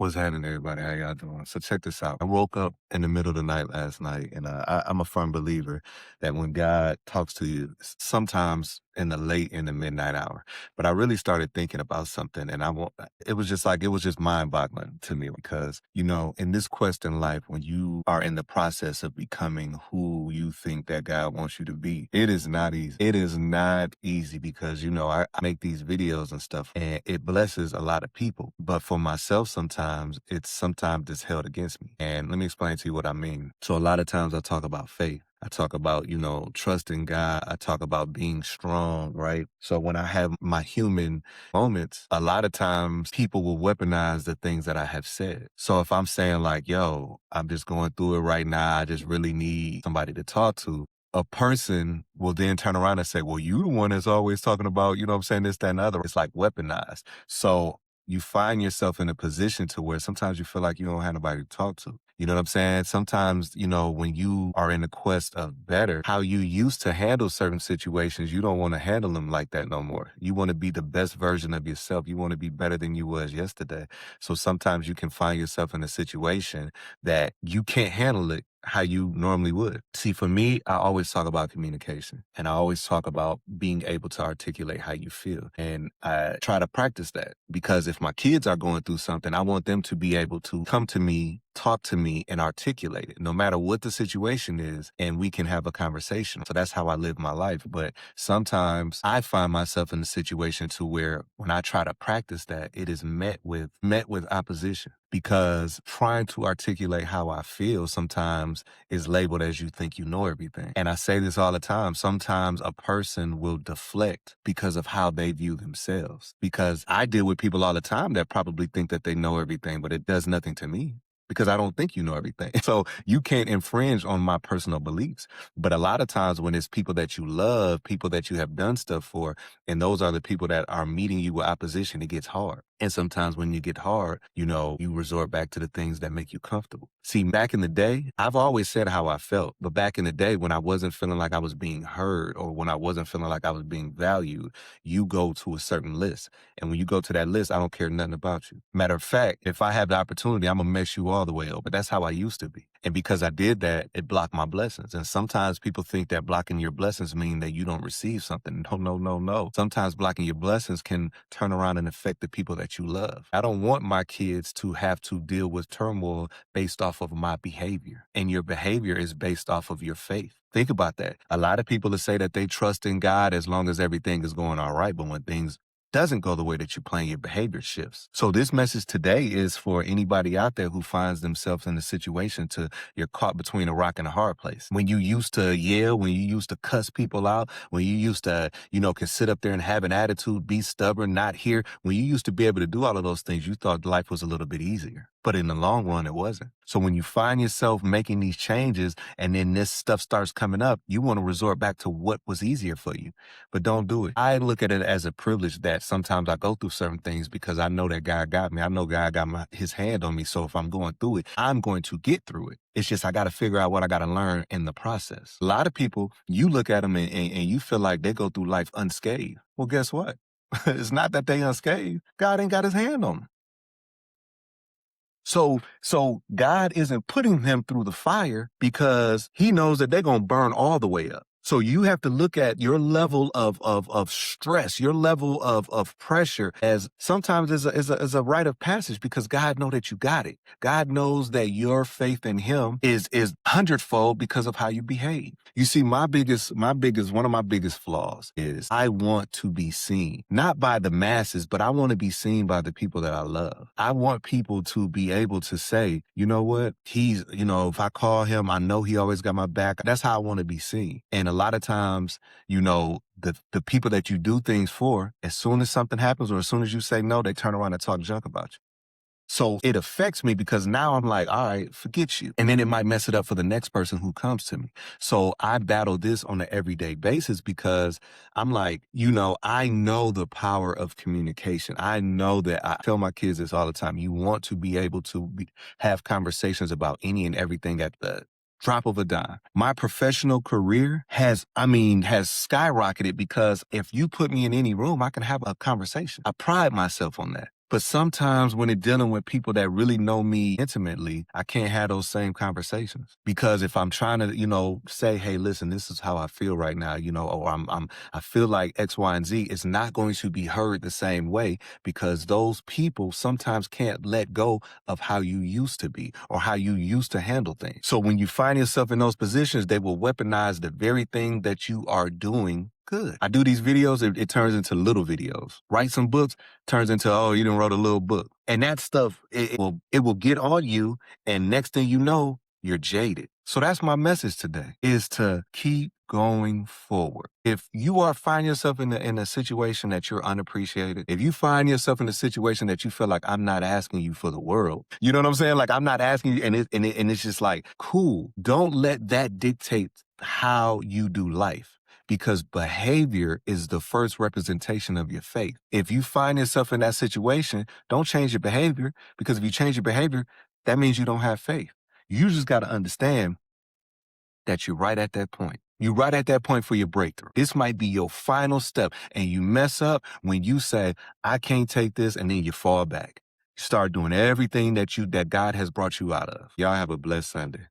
What's happening, everybody? How y'all doing? So check this out. I woke up in the middle of the night last night, and I'm a firm believer that when God talks to you, sometimes in the midnight hour. But I really started thinking about something, and it was just like it was just mind boggling to me because in this quest in life, when you are in the process of becoming who you think that God wants you to be, it is not easy. It is not easy because I make these videos and stuff, and it blesses a lot of people. But for myself, sometimes it's held against me. And let me explain to you what I mean. So a lot of times I talk about faith. I talk about, trusting God. I talk about being strong, right? So when I have my human moments, a lot of times people will weaponize the things that I have said. So if I'm saying like, yo, I'm just going through it right now, I just really need somebody to talk to, a person will then turn around and say, well, you the one that's always talking about, what I'm saying, this, that, and the other. It's like weaponized. So you find yourself in a position to where sometimes you feel like you don't have nobody to talk to. You know what I'm saying? Sometimes, when you are in the quest of better, how you used to handle certain situations, you don't want to handle them like that no more. You want to be the best version of yourself. You want to be better than you was yesterday. So sometimes you can find yourself in a situation that you can't handle it how you normally would. See, for me, I always talk about communication, and I always talk about being able to articulate how you feel. And I try to practice that because if my kids are going through something, I want them to be able to come to me, talk to me, and articulate it no matter what the situation is, and we can have a conversation. So that's how I live my life. But sometimes I find myself in a situation to where when I try to practice that, it is met with opposition, because trying to articulate how I feel sometimes is labeled as you think you know everything. And I say this all the time. Sometimes a person will deflect because of how they view themselves. Because I deal with people all the time that probably think that they know everything, but it does nothing to me because I don't think you know everything. So you can't infringe on my personal beliefs. But a lot of times when it's people that you love, people that you have done stuff for, and those are the people that are meeting you with opposition, it gets hard. And sometimes when you get hard, you resort back to the things that make you comfortable. See, back in the day, I've always said how I felt, but back in the day when I wasn't feeling like I was being heard or when I wasn't feeling like I was being valued, you go to a certain list. And when you go to that list, I don't care nothing about you. Matter of fact, if I have the opportunity, I'm going to mess you all the way up. But that's how I used to be. And because I did that, it blocked my blessings. And sometimes people think that blocking your blessings mean that you don't receive something. No, no, no, no. Sometimes blocking your blessings can turn around and affect the people that you love. I don't want my kids to have to deal with turmoil based off of my behavior. And your behavior is based off of your faith. Think about that. A lot of people that say that they trust in God as long as everything is going all right. But when things doesn't go the way that you plan, your behavior shifts. So this message today is for anybody out there who finds themselves in a situation to you're caught between a rock and a hard place. When you used to yell, when you used to cuss people out, when you used to, can sit up there and have an attitude, be stubborn, not hear, when you used to be able to do all of those things, you thought life was a little bit easier. But in the long run, it wasn't. So when you find yourself making these changes and then this stuff starts coming up, you want to resort back to what was easier for you. But don't do it. I look at it as a privilege that sometimes I go through certain things because I know that God got me. I know God got his hand on me. So if I'm going through it, I'm going to get through it. It's just I got to figure out what I got to learn in the process. A lot of people, you look at them and you feel like they go through life unscathed. Well, guess what? It's not that they unscathed. God ain't got his hand on them. So God isn't putting them through the fire because he knows that they're going to burn all the way up. So you have to look at your level of stress, your level of pressure as sometimes is a rite of passage because God knows that you got it. God knows that your faith in him is hundredfold because of how you behave. You see, one of my biggest flaws is I want to be seen, not by the masses, but I want to be seen by the people that I love. I want people to be able to say, you know what? If I call him, I know he always got my back. That's how I want to be seen. And a lot of times, the people that you do things for, as soon as something happens or as soon as you say no, they turn around and talk junk about you. So it affects me because now I'm like, all right, forget you. And then it might mess it up for the next person who comes to me. So I battle this on an everyday basis because I'm like, I know the power of communication. I know that I tell my kids this all the time. You want to be able to have conversations about any and everything at the drop of a dime. My professional career has skyrocketed because if you put me in any room, I can have a conversation. I pride myself on that. But sometimes when it dealing with people that really know me intimately, I can't have those same conversations because if I'm trying to, say, "Hey, listen, this is how I feel right now," or I feel like X, Y, and Z, it's not going to be heard the same way because those people sometimes can't let go of how you used to be or how you used to handle things. So when you find yourself in those positions, they will weaponize the very thing that you are doing good. I do these videos, it turns into little videos. Write some books, turns into, oh, you done wrote a little book. And that stuff, it will get on you. And next thing you know, you're jaded. So that's my message today is to keep going forward. If you are find yourself in a situation that you're unappreciated, if you find yourself in a situation that you feel like I'm not asking you for the world, you know what I'm saying? Like I'm not asking you, and it's just like, cool. Don't let that dictate how you do life because behavior is the first representation of your faith. If you find yourself in that situation, don't change your behavior because if you change your behavior, that means you don't have faith. You just got to understand that you're right at that point. You're right at that point for your breakthrough. This might be your final step, and you mess up when you say, I can't take this, and then you fall back. Start doing everything that God has brought you out of. Y'all have a blessed Sunday.